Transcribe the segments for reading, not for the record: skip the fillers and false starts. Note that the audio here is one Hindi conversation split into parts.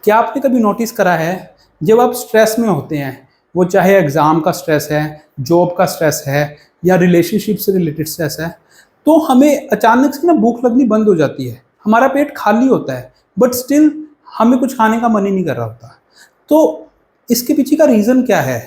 क्या आपने कभी नोटिस करा है, जब आप स्ट्रेस में होते हैं, वो चाहे एग्ज़ाम का स्ट्रेस है, जॉब का स्ट्रेस है या रिलेशनशिप से रिलेटेड स्ट्रेस है, तो हमें अचानक से ना भूख लगनी बंद हो जाती है। हमारा पेट खाली होता है, बट स्टिल हमें कुछ खाने का मन ही नहीं कर रहा होता। तो इसके पीछे का रीज़न क्या है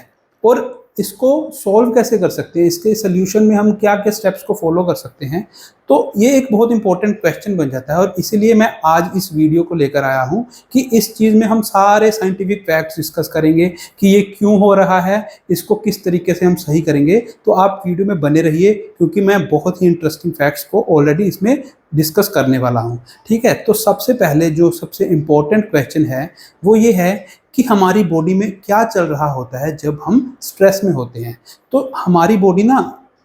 और इसको सॉल्व कैसे कर सकते हैं? इसके सॉल्यूशन में हम क्या-क्या स्टेप्स को फॉलो कर सकते हैं? तो ये एक बहुत इंपॉर्टेंट क्वेश्चन बन जाता है और इसीलिए मैं आज इस वीडियो को लेकर आया हूँ कि इस चीज़ में हम सारे साइंटिफिक फैक्ट्स डिस्कस करेंगे कि ये क्यों हो रहा है, इसको किस तरीके से हम सही करेंगे। तो आप वीडियो में बने रहिए, क्योंकि मैं बहुत ही इंटरेस्टिंग फैक्ट्स को ऑलरेडी इसमें डिस्कस करने वाला हूँ। ठीक है? तो सबसे पहले जो सबसे इम्पोर्टेंट क्वेश्चन है, वो ये है कि हमारी बॉडी में क्या चल रहा होता है जब हम स्ट्रेस में होते हैं। तो हमारी बॉडी ना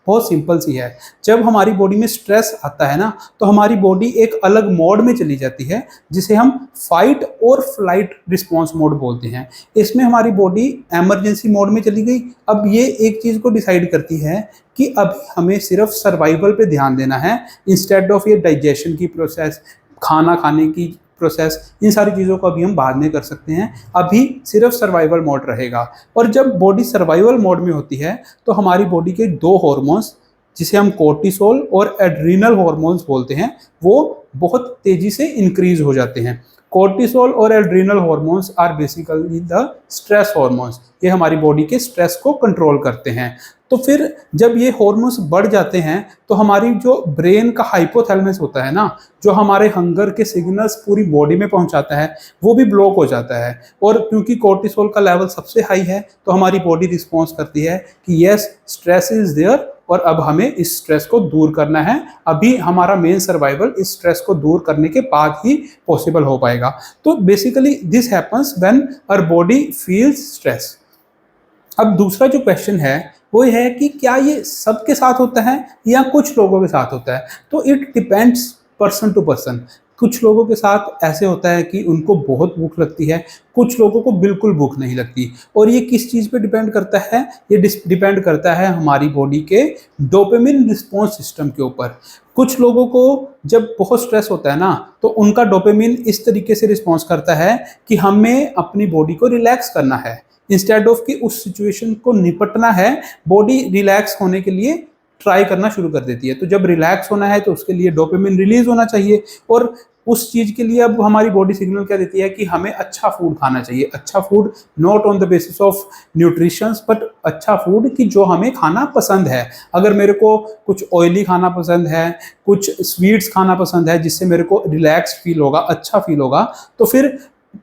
बहुत सिंपल सी है। जब हमारी बॉडी में स्ट्रेस आता है ना, तो हमारी बॉडी एक अलग मोड में चली जाती है, जिसे हम फाइट और फ्लाइट रिस्पॉन्स मोड बोलते हैं। इसमें हमारी बॉडी इमरजेंसी मोड में चली गई। अब ये एक चीज़ को डिसाइड करती है कि अब हमें सिर्फ सर्वाइवल पे ध्यान देना है, इंस्टेड ऑफ ये डाइजेशन की प्रोसेस, खाना खाने की प्रोसेस, इन सारी चीज़ों को अभी हम बाद में कर सकते हैं। अभी सिर्फ सर्वाइवल मोड रहेगा। और जब बॉडी सर्वाइवल मोड में होती है, तो हमारी बॉडी के दो हार्मोन्स, जिसे हम कोर्टिसोल और एड्रीनल हार्मोन्स बोलते हैं, वो बहुत तेज़ी से इंक्रीज हो जाते हैं। कोर्टिसोल और adrenal hormones are basically the stress hormones. ये हमारी बॉडी के स्ट्रेस को कंट्रोल करते हैं। तो फिर जब ये हार्मोन्स बढ़ जाते हैं, तो हमारी जो ब्रेन का हाइपोथैलेमस होता है ना, जो हमारे हंगर के सिग्नल्स पूरी बॉडी में पहुंचाता है, वो भी ब्लॉक हो जाता है। और क्योंकि कोर्टिसोल का लेवल सबसे हाई है, तो हमारी बॉडी रिस्पॉन्स करती है कि यस, स्ट्रेस इज देयर और अब हमें इस स्ट्रेस को दूर करना है। अभी हमारा मेन सर्वाइवल इस स्ट्रेस को दूर करने के बाद ही पॉसिबल हो पाएगा। तो basically this happens when our body feels stress. अब दूसरा जो क्वेश्चन है वो ये है कि क्या ये सबके साथ होता है या कुछ लोगों के साथ होता है? तो it depends person to person. कुछ लोगों के साथ ऐसे होता है कि उनको बहुत भूख लगती है, कुछ लोगों को बिल्कुल भूख नहीं लगती। और ये किस चीज़ पे डिपेंड करता है? ये डिपेंड करता है हमारी बॉडी के डोपामिन रिस्पॉन्स सिस्टम के ऊपर। कुछ लोगों को जब बहुत स्ट्रेस होता है ना, तो उनका डोपामिन इस तरीके से रिस्पॉन्स करता है कि हमें अपनी बॉडी को रिलैक्स करना है, इंस्टेड ऑफ कि उस सिचुएशन को निपटना है, बॉडी रिलैक्स होने के लिए ट्राई करना शुरू कर देती है। तो जब रिलैक्स होना है, तो उसके लिए डोपामिन रिलीज होना चाहिए। और उस चीज़ के लिए अब हमारी बॉडी सिग्नल क्या देती है कि हमें अच्छा फूड खाना चाहिए। अच्छा food not on the basis of nutritions, but अच्छा फूड कि जो हमें खाना पसंद है। अगर मेरे को कुछ ऑयली खाना पसंद है, कुछ स्वीट्स खाना पसंद है, जिससे मेरे को रिलैक्स फील होगा, अच्छा फील होगा, तो फिर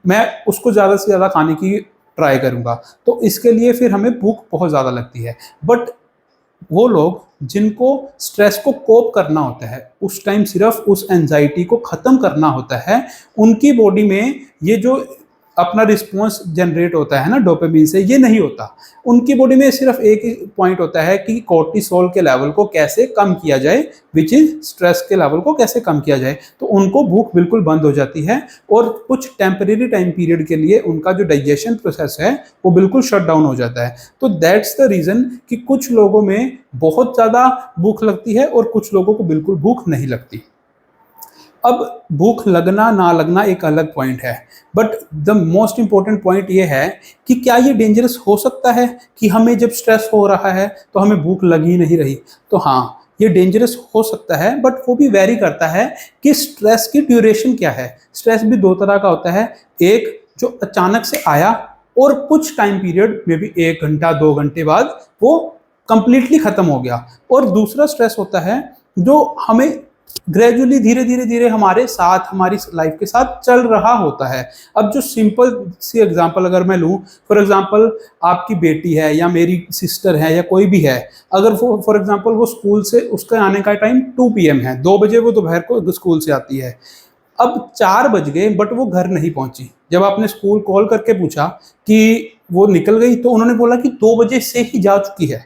मैं उसको ज़्यादा से ज़्यादा खाने की ट्राई करूँगा। तो इसके लिए फिर हमें भूख बहुत ज़्यादा लगती है। बट वो लोग जिनको स्ट्रेस को कोप करना होता है, उस टाइम सिर्फ उस एंजाइटी को ख़त्म करना होता है, उनकी बॉडी में ये जो अपना रिस्पॉन्स जनरेट होता है ना डोपामिन से, ये नहीं होता। उनकी बॉडी में सिर्फ एक ही पॉइंट होता है कि कोर्टिसोल के लेवल को कैसे कम किया जाए, विच इज स्ट्रेस के लेवल को कैसे कम किया जाए। तो उनको भूख बिल्कुल बंद हो जाती है और कुछ टेम्परेरी टाइम पीरियड के लिए उनका जो डाइजेशन प्रोसेस है वो बिल्कुल शट डाउन हो जाता है। तो दैट्स द रीज़न कि कुछ लोगों में बहुत ज़्यादा भूख लगती है और कुछ लोगों को बिल्कुल भूख नहीं लगती। अब भूख लगना ना लगना एक अलग पॉइंट है, but the most important point ये है कि क्या ये डेंजरस हो सकता है कि हमें जब स्ट्रेस हो रहा है तो हमें भूख लग ही नहीं रही? तो हाँ, ये डेंजरस हो सकता है, बट वो भी वेरी करता है कि स्ट्रेस की ड्यूरेशन क्या है। स्ट्रेस भी दो तरह का होता है, एक जो अचानक से आया और कुछ टाइम पीरियड में भी 1 घंटा 2 घंटे बाद वो कंप्लीटली खत्म हो गया, और दूसरा स्ट्रेस होता है जो हमें ग्रेजुअली धीरे धीरे धीरे हमारे साथ, हमारी लाइफ के साथ चल रहा होता है। अब जो सिंपल सी एग्जांपल अगर मैं लूँ, फॉर एग्जांपल आपकी बेटी है या मेरी सिस्टर है या कोई भी है, अगर वो फॉर एग्जांपल वो स्कूल से, उसका आने का टाइम 2 PM है, 2 बजे वो दोपहर को स्कूल से आती है। अब 4 बज गए बट वो घर नहीं पहुंची। जब आपने स्कूल कॉल करके पूछा कि वो निकल गई, तो उन्होंने बोला कि 2 बजे से ही जा चुकी है।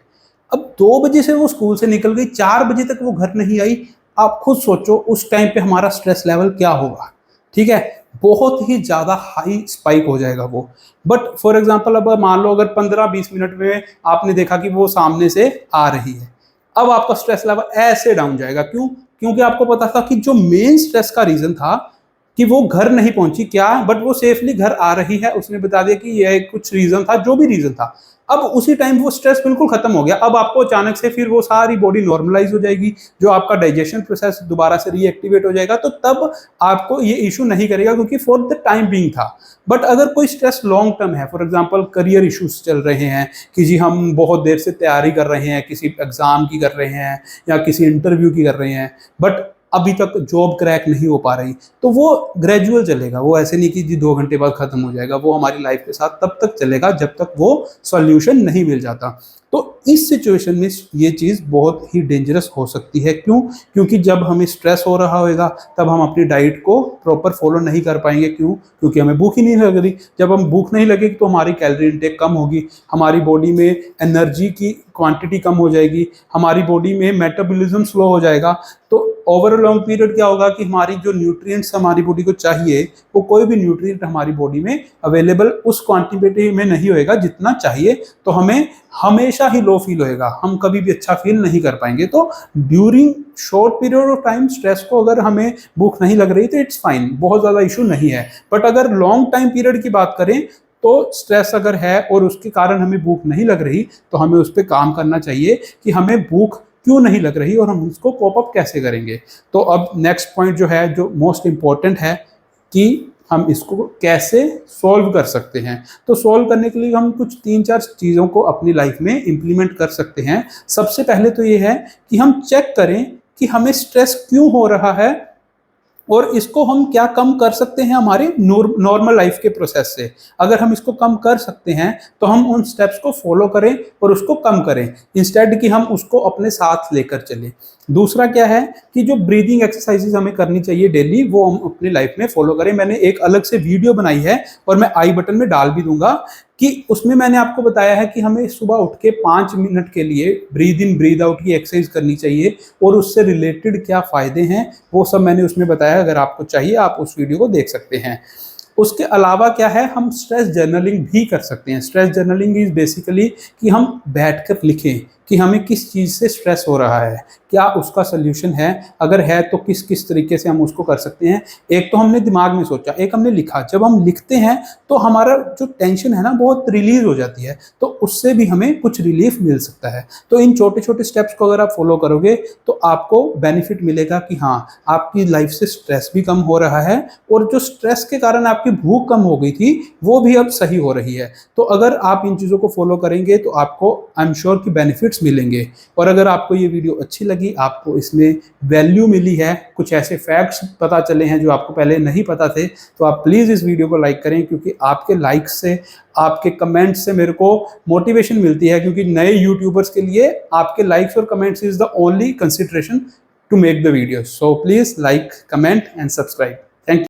अब 2 बजे से वो स्कूल से निकल गई, 4 बजे तक वो घर नहीं आई। आप खुद सोचो उस टाइम पे हमारा स्ट्रेस लेवल क्या होगा। ठीक है, बहुत ही ज़्यादा हाई स्पाइक हो जाएगा वो। बट फॉर एग्जांपल अब मान लो अगर 15-20 मिनट में आपने देखा कि वो सामने से आ रही है, अब आपका स्ट्रेस लेवल ऐसे डाउन जाएगा। क्यों? क्योंकि आपको पता था कि जो मेन स्ट्रेस का रीज़न था कि वो घर नहीं पहुंची क्या, बट वो सेफली घर आ रही है, उसने बता दिया कि यह कुछ रीजन था, जो भी रीजन था। अब उसी टाइम वो स्ट्रेस बिल्कुल खत्म हो गया। अब आपको अचानक से फिर वो सारी बॉडी नॉर्मलाइज हो जाएगी, जो आपका डाइजेशन प्रोसेस दोबारा से रीएक्टिवेट हो जाएगा, तो तब आपको ये इशू नहीं करेगा, क्योंकि फॉर द टाइम बीइंग था। बट अगर कोई स्ट्रेस लॉन्ग टर्म है, फॉर एग्जांपल करियर इश्यूज चल रहे हैं कि जी हम बहुत देर से तैयारी कर रहे हैं, किसी एग्जाम की कर रहे हैं या किसी इंटरव्यू की कर रहे हैं, बट अभी तक जॉब क्रैक नहीं हो पा रही, तो वो ग्रेजुअल चलेगा। वो ऐसे नहीं कि जी 2 घंटे बाद खत्म हो जाएगा। वो हमारी लाइफ के साथ तब तक चलेगा जब तक वो सॉल्यूशन नहीं मिल जाता। तो इस सिचुएशन में ये चीज़ बहुत ही डेंजरस हो सकती है। क्यों? क्योंकि जब हमें स्ट्रेस हो रहा होगा तब हम अपनी डाइट को प्रॉपर फॉलो नहीं कर पाएंगे। क्यों? क्योंकि हमें भूख ही नहीं लग रही। जब हम भूख नहीं लगेगी तो हमारी कैलोरी इंटेक कम होगी, हमारी बॉडी में एनर्जी की क्वांटिटी कम हो जाएगी, हमारी बॉडी में मेटाबॉलिज्म स्लो हो जाएगा। तो ओवर अ लॉन्ग पीरियड क्या होगा कि हमारी जो न्यूट्रिएंट्स हमारी बॉडी को चाहिए, वो कोई भी न्यूट्रिएंट हमारी बॉडी में अवेलेबल उस क्वांटिटी में नहीं होएगा जितना चाहिए, तो हमें हमेशा ही लो फील होएगा, हम कभी भी अच्छा फील नहीं कर पाएंगे। तो during short period of time stress को अगर हमें भूख नहीं लग रही तो इट्स फाइन, बहुत ज़्यादा इशू नहीं है। बट अगर लॉन्ग टाइम पीरियड की बात करें तो स्ट्रेस अगर है और उसके कारण हमें भूख नहीं लग रही, तो हमें उस पर काम करना चाहिए कि हमें भूख क्यों नहीं लग रही और हम उसको कोप अप कैसे करेंगे। तो अब नेक्स्ट पॉइंट जो है, जो मोस्ट इम्पॉर्टेंट है कि हम इसको कैसे सॉल्व कर सकते हैं। तो सॉल्व करने के लिए हम कुछ 3-4 चीज़ों को अपनी लाइफ में इम्प्लीमेंट कर सकते हैं। सबसे पहले तो ये है कि हम चेक करें कि हमें स्ट्रेस क्यों हो रहा है और इसको हम क्या कम कर सकते हैं हमारे नॉर्मल लाइफ के प्रोसेस से। अगर हम इसको कम कर सकते हैं तो हम उन स्टेप्स को फॉलो करें और उसको कम करें, इंस्टेड कि हम उसको अपने साथ लेकर चलें। दूसरा क्या है कि जो ब्रीदिंग एक्सरसाइजेज हमें करनी चाहिए डेली, वो हम अपनी लाइफ में फॉलो करें। मैंने एक अलग से वीडियो बनाई है और मैं आई बटन में डाल भी दूंगा कि उसमें मैंने आपको बताया है कि हमें सुबह उठ के 5 मिनट के लिए ब्रीद इन ब्रीद आउट की एक्सरसाइज करनी चाहिए और उससे रिलेटेड क्या फ़ायदे हैं वो सब मैंने उसमें बताया। अगर आपको चाहिए आप उस वीडियो को देख सकते हैं। उसके अलावा क्या है, हम स्ट्रेस जर्नलिंग भी कर सकते हैं। स्ट्रेस जर्नलिंग इज़ बेसिकली कि हम बैठकर लिखें कि हमें किस चीज़ से स्ट्रेस हो रहा है, क्या उसका सल्यूशन है, अगर है तो किस किस तरीके से हम उसको कर सकते हैं। एक तो हमने दिमाग में सोचा, एक हमने लिखा। जब हम लिखते हैं तो हमारा जो टेंशन है ना बहुत रिलीज हो जाती है, तो उससे भी हमें कुछ रिलीफ मिल सकता है। तो इन छोटे छोटे स्टेप्स को अगर आप फॉलो करोगे तो आपको बेनिफिट मिलेगा कि हाँ, आपकी लाइफ से स्ट्रेस भी कम हो रहा है और जो स्ट्रेस के कारण आपकी भूख कम हो गई थी वो भी अब सही हो रही है। तो अगर आप इन चीज़ों को फॉलो करेंगे तो आपको आई एम श्योर कि बेनिफिट्स मिलेंगे। और अगर आपको ये वीडियो अच्छी लगी, आपको इसमें वैल्यू मिली है, कुछ ऐसे फैक्ट्स पता चले हैं जो आपको पहले नहीं पता थे, तो आप प्लीज़ इस वीडियो को लाइक करें, क्योंकि आपके लाइक्स से, आपके कमेंट्स से मेरे को मोटिवेशन मिलती है। क्योंकि नए यूट्यूबर्स के लिए आपके लाइक्स और comments is the only consideration to make the video. So please like, comment and subscribe.